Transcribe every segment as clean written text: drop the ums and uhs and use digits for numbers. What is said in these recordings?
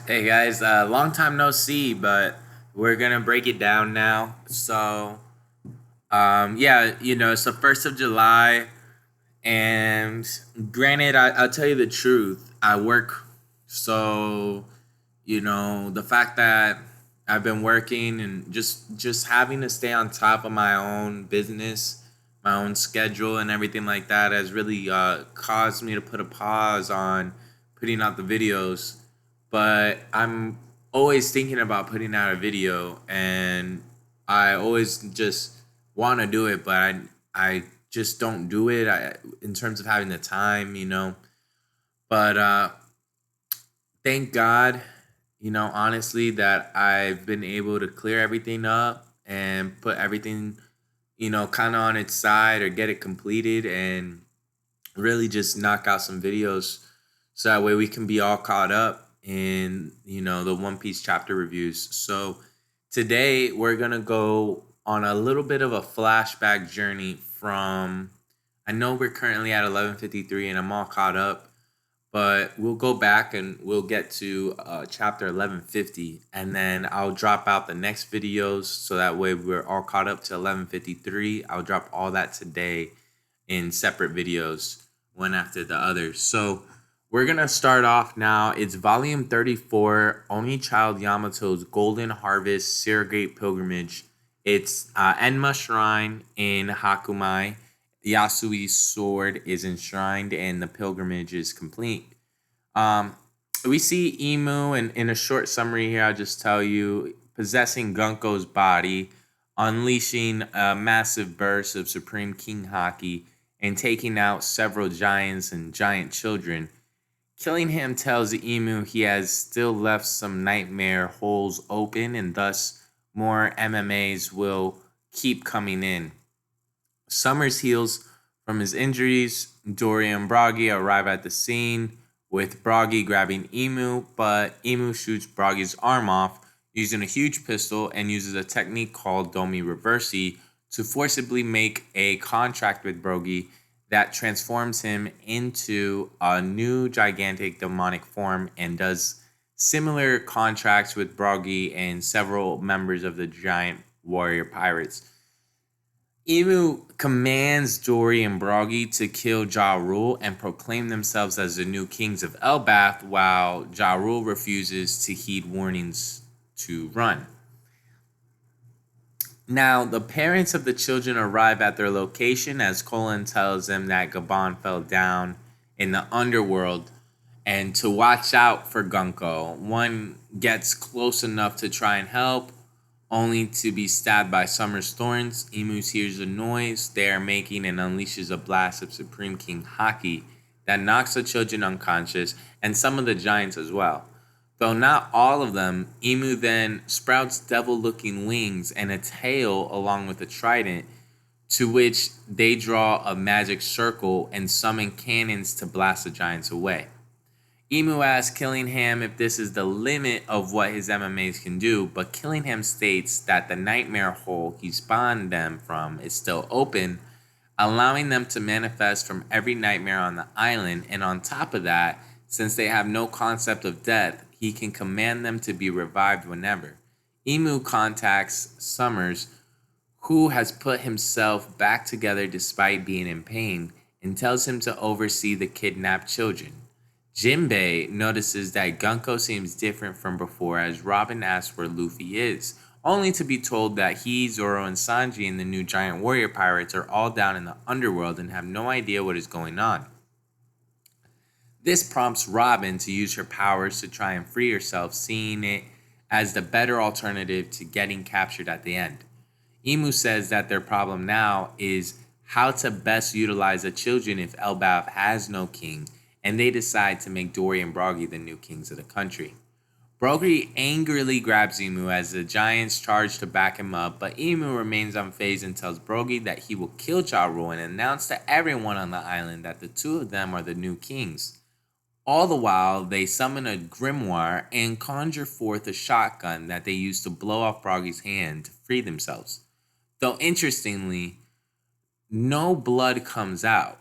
Hey guys, long time no see, but we're gonna break it down now. Yeah, it's the 1st of July, and granted, I'll tell you the truth. I work, so the fact that I've been working and just having to stay on top of my own business, my own schedule, and everything like that has really caused me to put a pause on putting out the videos. But I'm always thinking about putting out a video, and I always just want to do it, but I just don't do it. In terms of having the time. But thank God, honestly, that I've been able to clear everything up and put everything, kind of on its side or get it completed and really just knock out some videos so that way we can be all caught up in, the One Piece chapter reviews. So today we're going to go on a little bit of a flashback journey from, I know we're currently at 11:53 and I'm all caught up, but we'll go back and we'll get to chapter 1150, and then I'll drop out the next videos so that way we're all caught up to 11:53. I'll drop all that today in separate videos, one after the other. So we're gonna start off now. It's volume 34, Oni Child Yamato's Golden Harvest Surrogate Pilgrimage. It's Enma Shrine in Hakumai. Yasui's sword is enshrined and the pilgrimage is complete. Um, we see Emu, and in a short summary here, I'll just tell you, possessing Gunko's body, unleashing a massive burst of Supreme King Haki, and taking out several giants and giant children. Killing him tells the Emu he has still left some nightmare holes open, and thus more MMAs will keep coming in. Summers heals from his injuries. Dory and Bragi arrive at the scene, with Bragi grabbing Emu, but Emu shoots Bragi's arm off using a huge pistol and uses a technique called Domi Reversi to forcibly make a contract with Bragi that transforms him into a new gigantic demonic form, and does similar contracts with Bragi and several members of the giant warrior pirates. Emu commands Dory and Bragi to kill Ja Rule and proclaim themselves as the new kings of Elbath, while Ja Rule refuses to heed warnings to run. Now, the parents of the children arrive at their location as Colin tells them that Gabon fell down in the underworld and to watch out for Gunko. One gets close enough to try and help, only to be stabbed by Summer's thorns. Emu hears a noise they are making and unleashes a blast of Supreme King Haki that knocks the children unconscious and some of the giants as well. Though not all of them, Emu then sprouts devil looking wings and a tail along with a trident, to which they draw a magic circle and summon cannons to blast the giants away. Emu asks Killingham if this is the limit of what his MMAs can do, but Killingham states that the nightmare hole he spawned them from is still open, allowing them to manifest from every nightmare on the island, and on top of that, since they have no concept of death, he can command them to be revived whenever. Emu contacts Summers, who has put himself back together despite being in pain, and tells him to oversee the kidnapped children. Jinbei notices that Gunko seems different from before as Robin asks where Luffy is, only to be told that he, Zoro, and Sanji and the new giant warrior pirates are all down in the underworld and have no idea what is going on. This prompts Robin to use her powers to try and free herself, seeing it as the better alternative to getting captured at the end. Emu says that their problem now is how to best utilize the children if Elbaf has no king, and they decide to make Dory and Bragi the new kings of the country. Bragi angrily grabs Emu as the giants charge to back him up, but Emu remains unfazed and tells Bragi that he will kill Ja Rule and announce to everyone on the island that the two of them are the new kings. All the while, they summon a grimoire and conjure forth a shotgun that they use to blow off Bragi's hand to free themselves. Though interestingly, no blood comes out.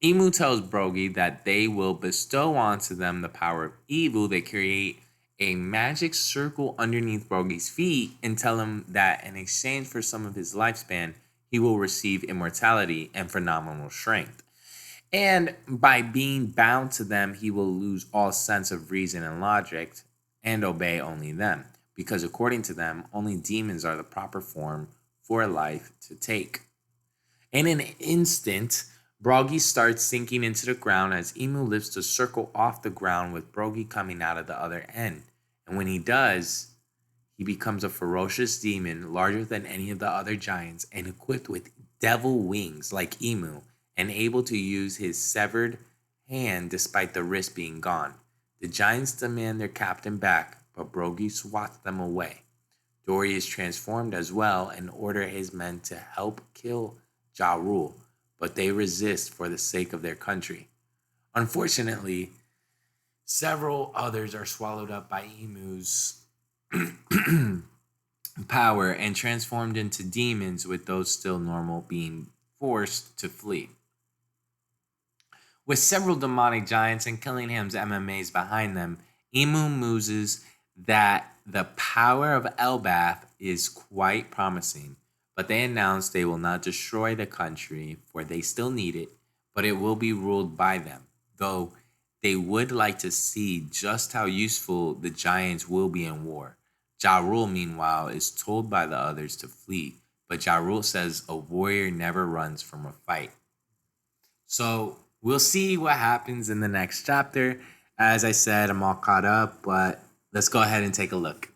Emu tells Bragi that they will bestow onto them the power of evil. They create a magic circle underneath Brogy's feet and tell him that in exchange for some of his lifespan, he will receive immortality and phenomenal strength. And by being bound to them, he will lose all sense of reason and logic and obey only them. Because according to them, only demons are the proper form for life to take. In an instant, Brogy starts sinking into the ground as Emu lifts the circle off the ground with Brogy coming out of the other end. And when he does, he becomes a ferocious demon larger than any of the other giants and equipped with devil wings like Emu and able to use his severed hand despite the wrist being gone. The giants demand their captain back, but Brogy swats them away. Dory is transformed as well and order his men to help kill Ja Rule, but they resist for the sake of their country. Unfortunately, several others are swallowed up by Emu's power and transformed into demons, with those still normal being forced to flee. With several demonic giants and Killingham's MMAs behind them, Emu muses that the power of Elbath is quite promising, but they announce they will not destroy the country, for they still need it, but it will be ruled by them, though they would like to see just how useful the giants will be in war. Ja Rule, meanwhile, is told by the others to flee, but Ja Rule says a warrior never runs from a fight. So we'll see what happens in the next chapter. As I said, I'm all caught up, but let's go ahead and take a look.